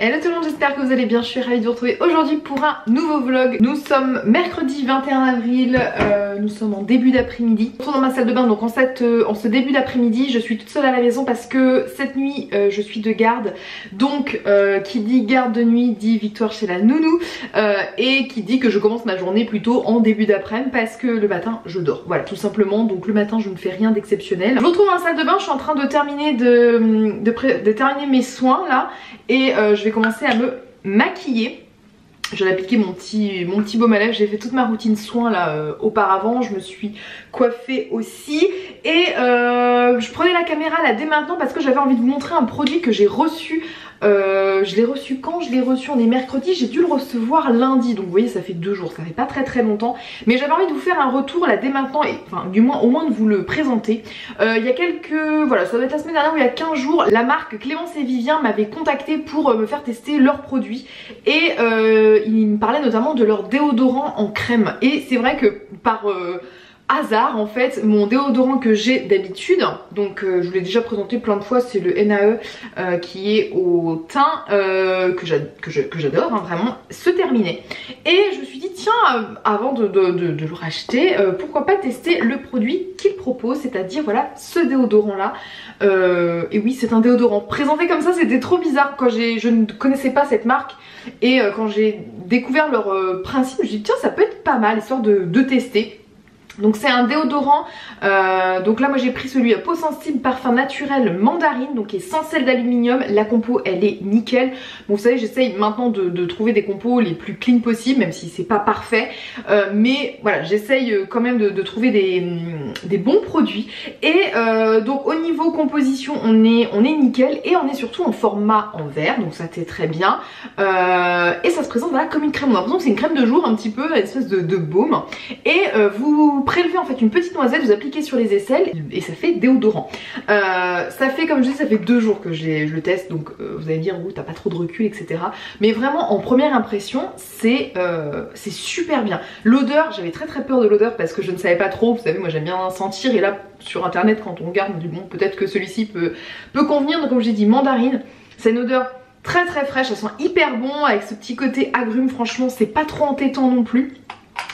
Hello tout le monde, j'espère que vous allez bien, je suis ravie de vous retrouver aujourd'hui pour un nouveau vlog. Nous sommes mercredi 21 avril, nous sommes en début d'après-midi. Je suis dans ma salle de bain, donc en ce début d'après-midi je suis toute seule à la maison parce que cette nuit je suis de garde. Donc qui dit garde de nuit dit victoire chez la nounou et qui dit que je commence ma journée plutôt en début d'après-midi parce que le matin je dors. Voilà, tout simplement, donc le matin je ne fais rien d'exceptionnel. Je me retrouve dans la salle de bain, je suis en train de terminer de terminer mes soins là et je vais commencer à me maquiller. Je vais appliquer mon petit baume à lèvres. J'ai fait toute ma routine soins là auparavant. Je me suis coiffée aussi. Et je prenais la caméra là dès maintenant parce que j'avais envie de vous montrer un produit que j'ai reçu. Je l'ai reçu quand je l'ai reçu, on est mercredi, j'ai dû le recevoir lundi. Donc vous voyez ça fait 2 jours, ça fait pas très longtemps. Mais j'avais envie de vous faire un retour là dès maintenant. Et enfin du moins au moins de vous le présenter. Il y a voilà, ça doit être la semaine dernière ou il y a 15 jours, la marque Clémence et Vivien m'avait contacté pour me faire tester leurs produits. Et ils me parlaient notamment de leur déodorant en crème. Et c'est vrai que par hasard en fait, mon déodorant que j'ai d'habitude, donc je vous l'ai déjà présenté plein de fois, c'est le NAE qui est au thym, que j'adore hein, vraiment, se terminait. Et je me suis dit tiens, avant de le racheter, pourquoi pas tester le produit qu'il propose, c'est-à-dire voilà ce déodorant là. Et oui, c'est un déodorant présenté comme ça, c'était trop bizarre quand je ne connaissais pas cette marque. Et quand j'ai découvert leur principe, je me suis dit tiens ça peut être pas mal, histoire de tester. Donc c'est un déodorant, donc là moi j'ai pris celui à peau sensible parfum naturel mandarine, donc qui est sans sel d'aluminium. La compo elle est nickel. Bon vous savez j'essaye maintenant de trouver des compos les plus clean possibles, même si c'est pas parfait, mais voilà j'essaye quand même de trouver des bons produits. Et donc au niveau composition on est nickel et on est surtout en format en verre, donc ça c'est très bien. Et ça se présente voilà comme une crème, on a l'impression que c'est une crème de jour un petit peu, une espèce de baume. Et vous prélevez en fait une petite noisette, vous appliquez sur les aisselles et ça fait déodorant. Ça fait comme je dis, ça fait 2 jours que je le teste, donc vous allez me dire, t'as pas trop de recul etc. Mais vraiment en première impression c'est super bien. L'odeur, j'avais très peur de l'odeur parce que je ne savais pas trop, vous savez moi j'aime bien sentir et là sur internet quand on regarde on dit bon peut-être que celui-ci peut convenir. Donc comme j'ai dit mandarine, c'est une odeur très fraîche, ça sent hyper bon avec ce petit côté agrume, franchement c'est pas trop entêtant non plus.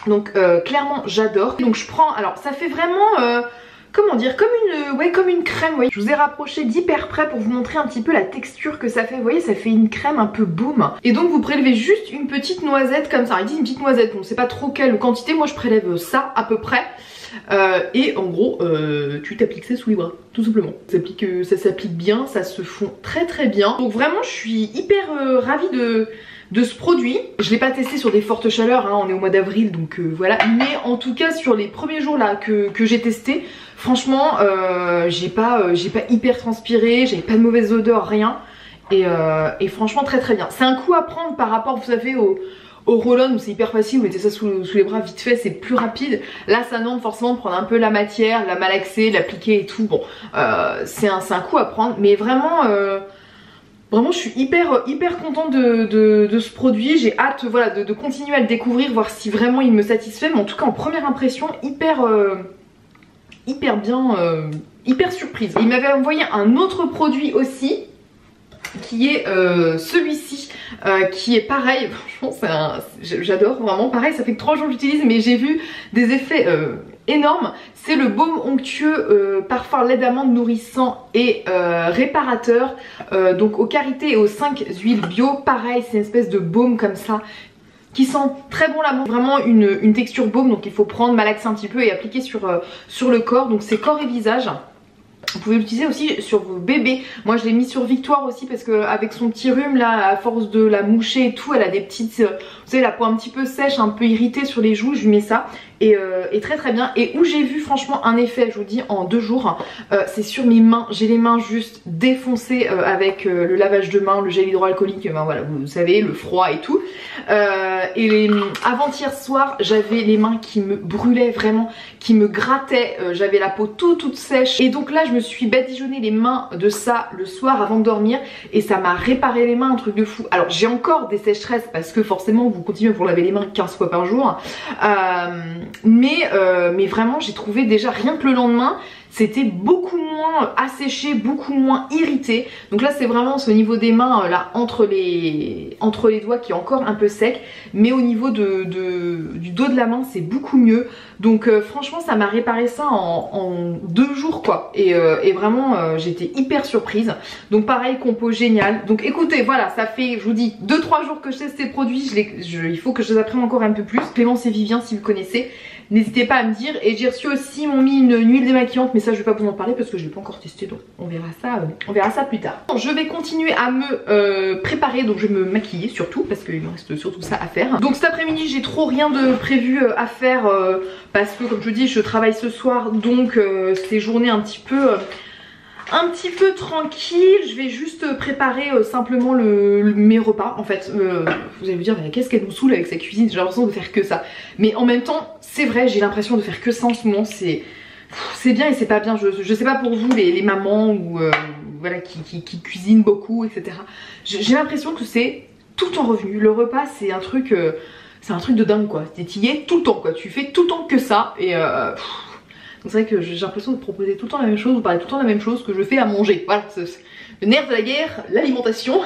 Donc clairement j'adore. Donc je prends, alors ça fait vraiment comment dire, comme une crème, vous voyez. Je vous ai rapproché d'hyper près pour vous montrer un petit peu la texture que ça fait. Vous voyez ça fait une crème un peu boum. Et donc vous prélevez juste une petite noisette comme ça. Ils disent une petite noisette, on sait pas trop quelle quantité. Moi je prélève ça à peu près. Et en gros tu t'appliques ça sous les bras tout simplement. Ça s'applique bien, ça se fond très bien. Donc vraiment je suis hyper ravie de ce produit. Je l'ai pas testé sur des fortes chaleurs hein, on est au mois d'avril donc voilà, mais en tout cas sur les premiers jours là que j'ai testé, franchement j'ai pas hyper transpiré, j'avais pas de mauvaise odeur, rien. Et franchement très bien. C'est un coup à prendre par rapport vous savez au roll-on où c'est hyper facile, vous mettez ça sous les bras vite fait, c'est plus rapide. Là ça demande forcément de prendre un peu la matière, la malaxer, l'appliquer et tout. Bon c'est un coup à prendre, mais vraiment vraiment je suis hyper contente de ce produit. J'ai hâte voilà, de continuer à le découvrir, voir si vraiment il me satisfait. Mais en tout cas en première impression hyper bien, hyper surprise. Il m'avait envoyé un autre produit aussi qui est celui-ci qui est pareil, franchement j'adore vraiment, pareil ça fait que 3 jours que j'utilise mais j'ai vu des effets énormes. C'est le baume onctueux parfum lait d'amande nourrissant et réparateur, donc aux karités et aux 5 huiles bio. Pareil c'est une espèce de baume comme ça qui sent très bon la menthe, vraiment une texture baume, donc il faut prendre, malaxer un petit peu et appliquer sur le corps. Donc c'est corps et visage. Vous pouvez l'utiliser aussi sur vos bébés. Moi je l'ai mis sur Victoire aussi parce que avec son petit rhume là, à force de la moucher et tout, elle a des petites, vous savez la peau un petit peu sèche, un peu irritée sur les joues. Je lui mets ça et très bien. Et où j'ai vu franchement un effet, je vous dis en 2 jours, c'est sur mes mains. J'ai les mains juste défoncées avec le lavage de mains, le gel hydroalcoolique, ben voilà vous savez, le froid et tout. Et avant-hier soir j'avais les mains qui me brûlaient vraiment, qui me grattaient, j'avais la peau toute sèche. Et donc là je me suis badigeonné les mains de ça le soir avant de dormir et ça m'a réparé les mains, un truc de fou. Alors j'ai encore des sécheresses parce que forcément vous continuez à vous laver les mains 15 fois par jour, mais vraiment j'ai trouvé déjà rien que le lendemain c'était beaucoup moins asséché, beaucoup moins irrité. Donc là c'est vraiment au niveau des mains, là entre les doigts qui est encore un peu sec, mais au niveau du dos de la main c'est beaucoup mieux. Donc franchement ça m'a réparé ça en 2 jours quoi, et vraiment j'étais hyper surprise. Donc pareil, compo génial. Donc écoutez, voilà, ça fait, je vous dis, 2-3 jours que je teste ces produits, il faut que je les apprenne encore un peu plus. Clémence et Vivien, si vous connaissez, n'hésitez pas à me dire. Et j'ai reçu aussi, ils m'ont mis une huile démaquillante, mais ça je vais pas vous en parler parce que je l'ai pas encore testé, donc on verra ça plus tard. Je vais continuer à me préparer, donc je vais me maquiller surtout parce qu'il me reste surtout ça à faire. Donc cet après-midi j'ai trop rien de prévu à faire parce que comme je vous dis je travaille ce soir, donc c'est journée un petit peu tranquille. Je vais juste préparer simplement mes repas en fait. Vous allez me dire qu'est-ce qu'elle nous saoule avec sa cuisine, j'ai l'impression de faire que ça. Mais en même temps c'est vrai, j'ai l'impression de faire que ça en ce moment. C'est bien et c'est pas bien. Je sais pas pour vous les mamans ou voilà, qui cuisinent beaucoup etc. J'ai l'impression que c'est tout en revenu. Le repas c'est un truc de dingue quoi. Tu y es tout le temps quoi. Tu fais tout le temps que ça et c'est vrai que j'ai l'impression de proposer tout le temps la même chose, vous parlez tout le temps la même chose que je fais à manger. Voilà, le nerf de la guerre, l'alimentation.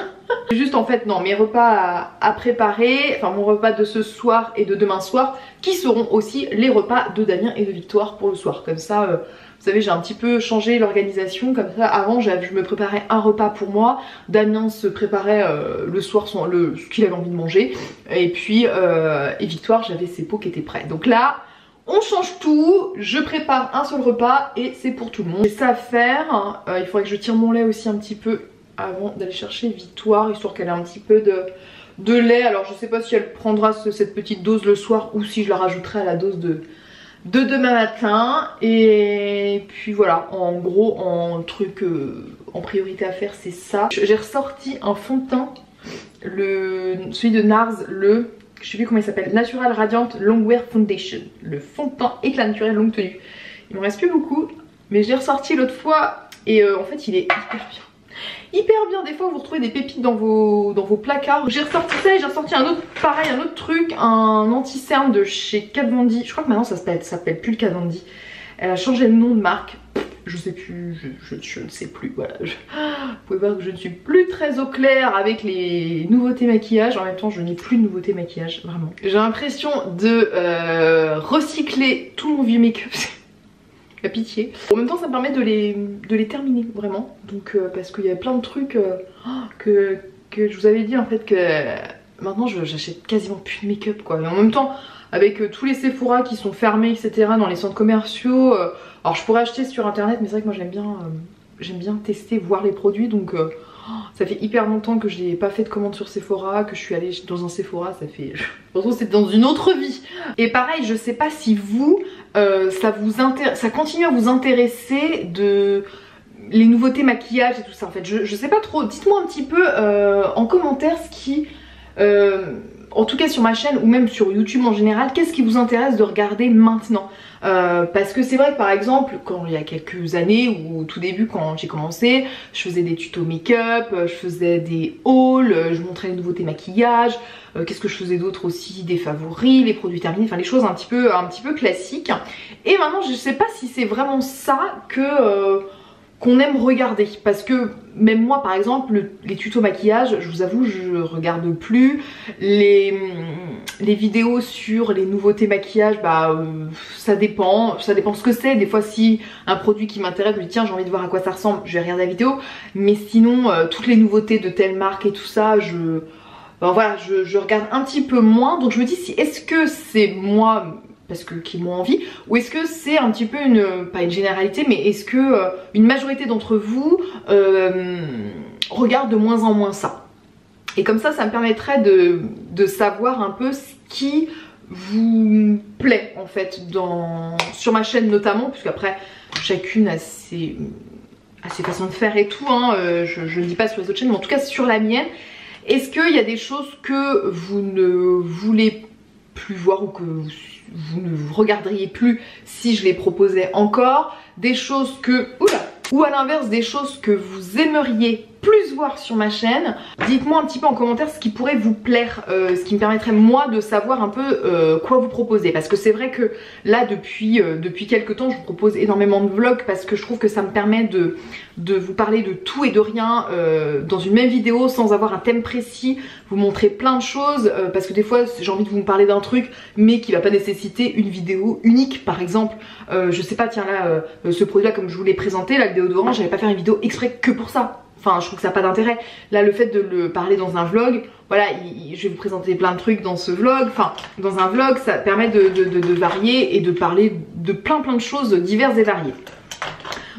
Juste en fait, non, mes repas à préparer, enfin mon repas de ce soir et de demain soir, qui seront aussi les repas de Damien et de Victoire pour le soir. Comme ça, vous savez, j'ai un petit peu changé l'organisation. Comme ça, avant, je me préparais un repas pour moi. Damien se préparait le soir ce qu'il avait envie de manger. Et puis, et Victoire, j'avais ses pots qui étaient prêts. Donc là, on change tout, je prépare un seul repas et c'est pour tout le monde. J'ai ça à faire, il faudrait que je tire mon lait aussi un petit peu avant d'aller chercher Victoire, histoire qu'elle ait un petit peu de lait. Alors je sais pas si elle prendra cette petite dose le soir ou si je la rajouterai à la dose de demain matin. Et puis voilà, en gros en priorité à faire c'est ça. J'ai ressorti un fond de teint, celui de NARS, je sais plus comment il s'appelle, Natural Radiant Longwear Foundation, le fond de teint éclat naturel longue tenue. Il m'en reste plus beaucoup, mais je l'ai ressorti l'autre fois et en fait il est hyper bien. Hyper bien, des fois vous retrouvez des pépites dans vos placards. J'ai ressorti ça et j'ai ressorti un autre truc, un anti-cerne de chez Kat Von D. Je crois que maintenant ça s'appelle plus le Kat Von D. Elle a changé de nom de marque. Je sais plus, je ne sais plus, voilà. Vous pouvez voir que je ne suis plus très au clair avec les nouveautés maquillage. En même temps, je n'ai plus de nouveautés maquillage, vraiment. J'ai l'impression de recycler tout mon vieux make-up. La pitié. En même temps, ça me permet de les terminer, vraiment. Donc, parce qu'il y a plein de trucs que je vous avais dit, en fait, que maintenant, j'achète quasiment plus de make-up, quoi. Et en même temps, avec tous les Sephora qui sont fermés, etc., dans les centres commerciaux... alors je pourrais acheter sur internet, mais c'est vrai que moi j'aime bien tester, voir les produits. Donc ça fait hyper longtemps que je n'ai pas fait de commande sur Sephora, que je suis allée dans un Sephora, ça fait... Je pense que c'est dans une autre vie. Et pareil, je sais pas si vous, ça continue à vous intéresser les nouveautés maquillage et tout ça en fait. Je sais pas trop, dites-moi un petit peu en commentaire ce qui... en tout cas sur ma chaîne ou même sur YouTube en général, qu'est-ce qui vous intéresse de regarder maintenant? Parce que c'est vrai que par exemple, quand il y a quelques années ou au tout début quand j'ai commencé, je faisais des tutos make-up, je faisais des hauls, je montrais les nouveautés maquillage, qu'est-ce que je faisais d'autre aussi, des favoris, les produits terminés, enfin les choses un petit peu classiques. Et maintenant je sais pas si c'est vraiment ça qu'on aime regarder, parce que même moi par exemple les tutos maquillage, je vous avoue je regarde plus. Les vidéos sur les nouveautés maquillage, ça dépend ce que c'est. Des fois si un produit qui m'intéresse, je me dis tiens j'ai envie de voir à quoi ça ressemble, je vais regarder la vidéo. Mais sinon toutes les nouveautés de telle marque et tout ça, voilà, je regarde un petit peu moins. Donc je me dis est-ce que c'est moi parce que qui m'ont envie, ou est-ce que c'est un petit peu pas une généralité, mais est-ce que une majorité d'entre vous regarde de moins en moins ça. Et comme ça me permettrait de savoir un peu ce qui vous plaît en fait sur ma chaîne notamment, puisque après chacune a ses façons de faire et tout, hein. Je ne dis pas sur les autres chaînes, mais en tout cas sur la mienne. Est-ce qu'il y a des choses que vous ne voulez plus voir ou que vous ne regarderiez plus si je les proposais encore, des choses que... Oula, ou à l'inverse des choses que vous aimeriez plus voir sur ma chaîne. Dites-moi un petit peu en commentaire ce qui pourrait vous plaire, ce qui me permettrait moi de savoir un peu quoi vous proposer. Parce que c'est vrai que là depuis quelques temps je vous propose énormément de vlogs parce que je trouve que ça me permet de vous parler de tout et de rien dans une même vidéo sans avoir un thème précis, vous montrer plein de choses parce que des fois j'ai envie de vous parler d'un truc mais qui va pas nécessiter une vidéo unique. Par exemple je sais pas, tiens là ce produit là comme je vous l'ai présenté, la déodorant, j'allais pas faire une vidéo exprès que pour ça. Enfin je trouve que ça n'a pas d'intérêt. Là le fait de le parler dans un vlog, voilà, je vais vous présenter plein de trucs dans ce vlog, enfin dans un vlog ça permet de varier et de parler de plein de choses diverses et variées.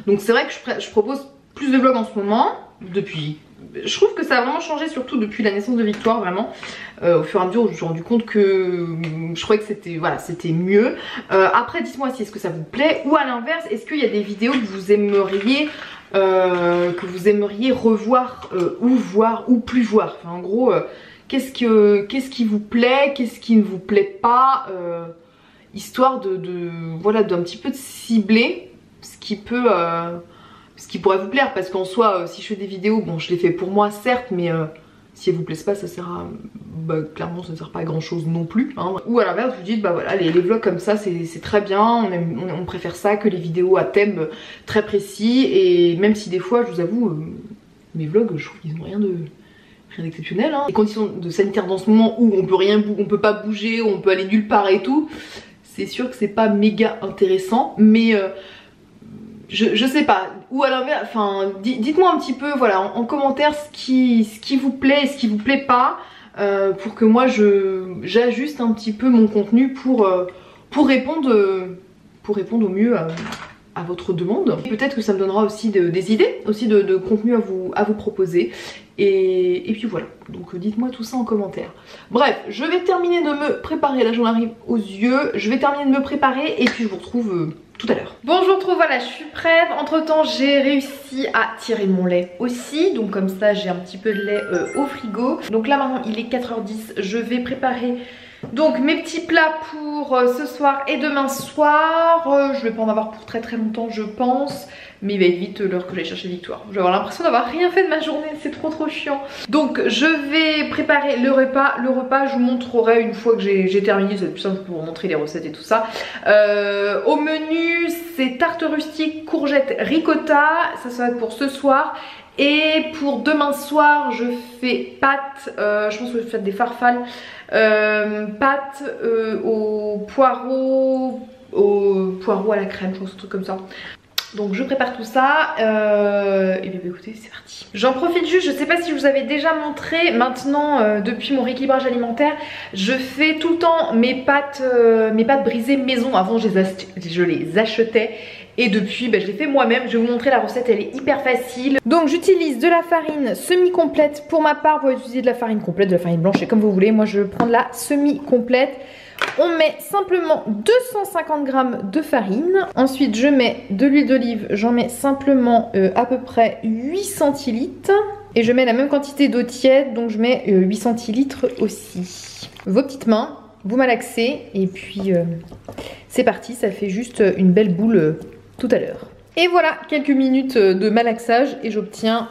Donc c'est vrai que je propose plus de vlogs en ce moment, depuis... Je trouve que ça a vraiment changé, surtout depuis la naissance de Victoire, vraiment. Au fur et à mesure, je me suis rendu compte que je croyais que c'était voilà, c'était mieux. Après, dites-moi si est-ce que ça vous plaît, ou à l'inverse, est-ce qu'il y a des vidéos que vous aimeriez revoir ou voir ou plus voir. Enfin, en gros, qu'est-ce qui vous plaît, qu'est-ce qui ne vous plaît pas, histoire voilà, d'un petit peu de cibler ce qui peut... ce qui pourrait vous plaire, parce qu'en soi si je fais des vidéos, bon je les fais pour moi certes, mais si elles vous plaisent pas ça sert à... bah clairement ça ne sert pas à grand chose non plus hein. Ou à l'inverse vous dites bah voilà les vlogs comme ça c'est très bien, on préfère ça que les vidéos à thème très précis. Et même si des fois je vous avoue mes vlogs je trouve qu'ils ont rien d'exceptionnel hein. Les conditions de sanitaire dans ce moment où on peut pas bouger, on peut aller nulle part et tout, c'est sûr que c'est pas méga intéressant, mais je sais pas, ou à l'inverse, enfin dites-moi un petit peu voilà en commentaire ce qui vous plaît et ce qui vous plaît pas, pour que moi j'ajuste un petit peu mon contenu pour répondre au mieux à votre demande. Peut-être que ça me donnera aussi des idées aussi de contenu à vous proposer. Et puis voilà, donc dites-moi tout ça en commentaire. Bref, je vais terminer de me préparer, là j'en arrive aux yeux, je vais terminer de me préparer et puis je vous retrouve tout à l'heure. Bon je vous retrouve, voilà je suis prête. Entre temps j'ai réussi à tirer mon lait aussi, donc comme ça j'ai un petit peu de lait au frigo. Donc là maintenant il est 4h10, je vais préparer donc mes petits plats pour ce soir et demain soir. Je vais pas en avoir pour très longtemps je pense, mais il va être vite l'heure que j'aille chercher Victoire. Je vais avoir l'impression d'avoir rien fait de ma journée, c'est trop chiant. Donc je vais préparer le repas. Le repas je vous montrerai une fois que j'ai terminé, c'est plus simple pour vous montrer les recettes et tout ça. Au menu c'est tarte rustique, courgette, ricotta, ça va être pour ce soir. Et pour demain soir je fais pâtes, je pense que je vais faire des farfales, pâtes au poireau à la crème, je pense, un truc comme ça. Donc je prépare tout ça et bien écoutez c'est parti. J'en profite juste, je sais pas si je vous avais déjà montré, maintenant depuis mon rééquilibrage alimentaire je fais tout le temps mes pâtes brisées maison. Avant je les achetais et depuis je l'ai fait moi-même. Je vais vous montrer la recette, elle est hyper facile. Donc j'utilise de la farine semi-complète pour ma part. Vous pouvez utiliser de la farine complète, de la farine blanche, c'est comme vous voulez. Moi je prends de la semi-complète. On met simplement 250 g de farine. Ensuite je mets de l'huile d'olive, j'en mets simplement à peu près 8 centilitres. Et je mets la même quantité d'eau tiède, donc je mets 8 centilitres aussi. Vos petites mains, vous malaxez et puis c'est parti, ça fait juste une belle boule tout à l'heure. Et voilà, quelques minutes de malaxage et j'obtiens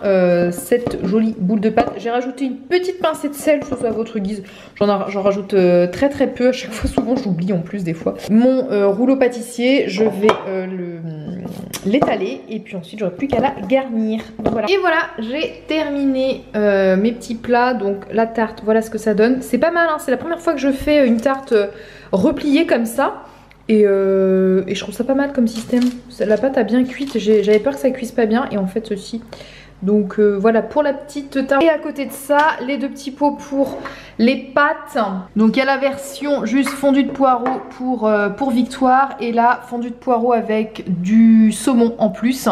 cette jolie boule de pâte. J'ai rajouté une petite pincée de sel, que ce soit à votre guise. J'en rajoute très peu à chaque fois, souvent j'oublie en plus des fois. Mon rouleau pâtissier, je vais l'étaler et puis ensuite j'aurai plus qu'à la garnir. Donc, voilà. Et voilà, j'ai terminé mes petits plats. Donc la tarte, voilà ce que ça donne. C'est pas mal, hein, c'est la première fois que je fais une tarte repliée comme ça. Et je trouve ça pas mal comme système. La pâte a bien cuite, j'avais peur que ça cuise pas bien et en fait ceci. Donc voilà pour la petite tarte. Et à côté de ça, les deux petits pots pour les pâtes. Donc il y a la version juste fondue de poireau pour Victoire et la fondue de poireau avec du saumon en plus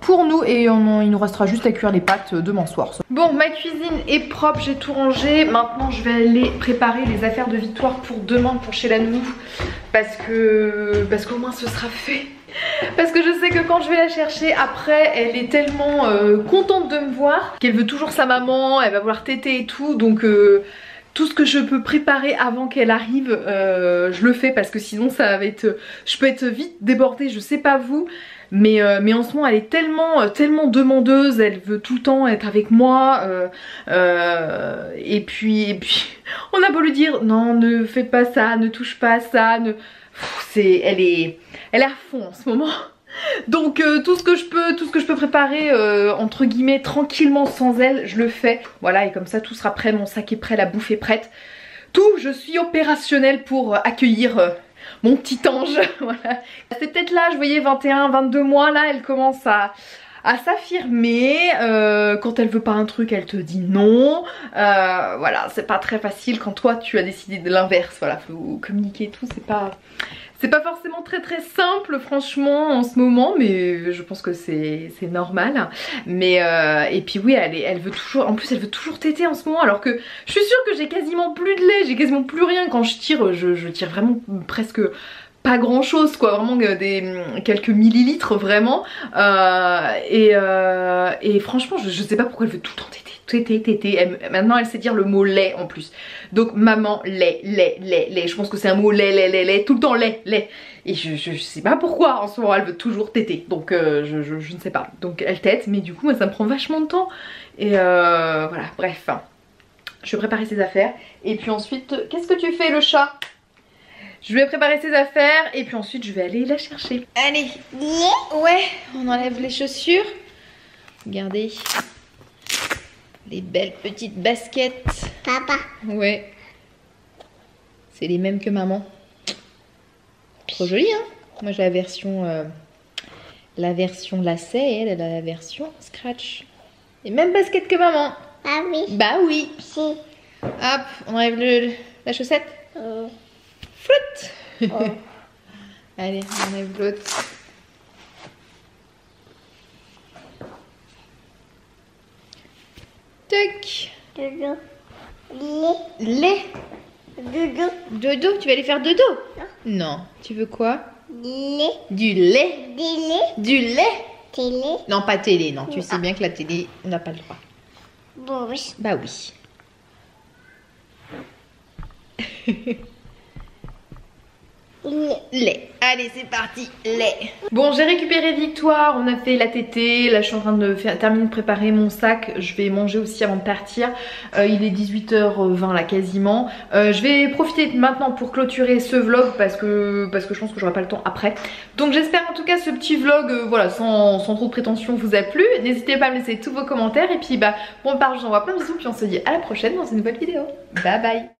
pour nous. Et il nous restera juste à cuire les pâtes demain soir. Bon, ma cuisine est propre, j'ai tout rangé. Maintenant je vais aller préparer les affaires de Victoire pour demain pour chez la nounou. Parce qu'au moins ce sera fait. Parce que je sais que quand je vais la chercher après, elle est tellement contente de me voir qu'elle veut toujours sa maman, elle va vouloir téter et tout. Donc tout ce que je peux préparer avant qu'elle arrive, je le fais parce que sinon ça va être... Je peux être vite débordée, je sais pas vous. mais en ce moment elle est tellement demandeuse, elle veut tout le temps être avec moi, et puis on a beau lui dire non, ne fais pas ça, ne touche pas à ça, elle est à fond en ce moment. Donc tout ce que je peux préparer entre guillemets tranquillement sans elle, je le fais. Voilà, et comme ça tout sera prêt, mon sac est prêt, la bouffe est prête. Tout, je suis opérationnelle pour accueillir mon petit ange. Voilà. C'est peut-être là, je voyais 21, 22 mois là, elle commence à s'affirmer. Quand elle veut pas un truc, elle te dit non. Voilà, c'est pas très facile quand toi tu as décidé de l'inverse. Voilà, faut communiquer et tout, c'est pas forcément très simple franchement en ce moment, mais je pense que c'est normal. Mais et puis oui, elle veut toujours, en plus elle veut toujours téter en ce moment, alors que je suis sûre que j'ai quasiment plus de lait, j'ai quasiment plus rien. Quand je tire, je tire vraiment presque pas grand chose quoi, vraiment quelques millilitres vraiment. Et franchement je sais pas pourquoi elle veut tout le temps téter. Maintenant elle sait dire le mot lait en plus. Donc maman, lait. Je pense que c'est un mot lait, tout le temps lait. Et je sais pas pourquoi en ce moment elle veut toujours téter. Donc je ne sais pas. Donc elle tète, mais du coup moi ça me prend vachement de temps. Et voilà, bref. Je vais préparer ses affaires. Et puis ensuite, qu'est-ce que tu fais le chat? Je vais préparer ses affaires et puis ensuite je vais aller la chercher. Allez, ouais, on enlève les chaussures. Regardez. Les belles petites baskets. Papa. Ouais. C'est les mêmes que maman. Trop joli hein. Moi j'ai la version lacet et elle a la version scratch. Les mêmes baskets que maman. Ah oui. Bah oui. Si. Hop, on enlève la chaussette. Flotte. Oh. Allez, on enlève l'autre. Tac. Dodo. Lait. Dodo. Dodo, tu vas aller faire dodo? Non. Tu veux quoi? Lait. Du lait. Du lait. Télé. Non, pas télé, non. Tu sais bien que la télé, on n'a pas le droit. Bon, oui. Bah oui. Lait. Allez, c'est parti, lait. Bon, j'ai récupéré Victoire, on a fait la tétée. Là, je suis en train de terminer de préparer mon sac. Je vais manger aussi avant de partir. Il est 18h20 là, quasiment. Je vais profiter maintenant pour clôturer ce vlog parce que je pense que j'aurai pas le temps après. Donc, j'espère en tout cas ce petit vlog, voilà, sans trop de prétention, vous a plu. N'hésitez pas à me laisser tous vos commentaires. Et puis, bah, bon, je vous envoie plein de bisous. Puis on se dit à la prochaine dans une nouvelle vidéo. Bye bye.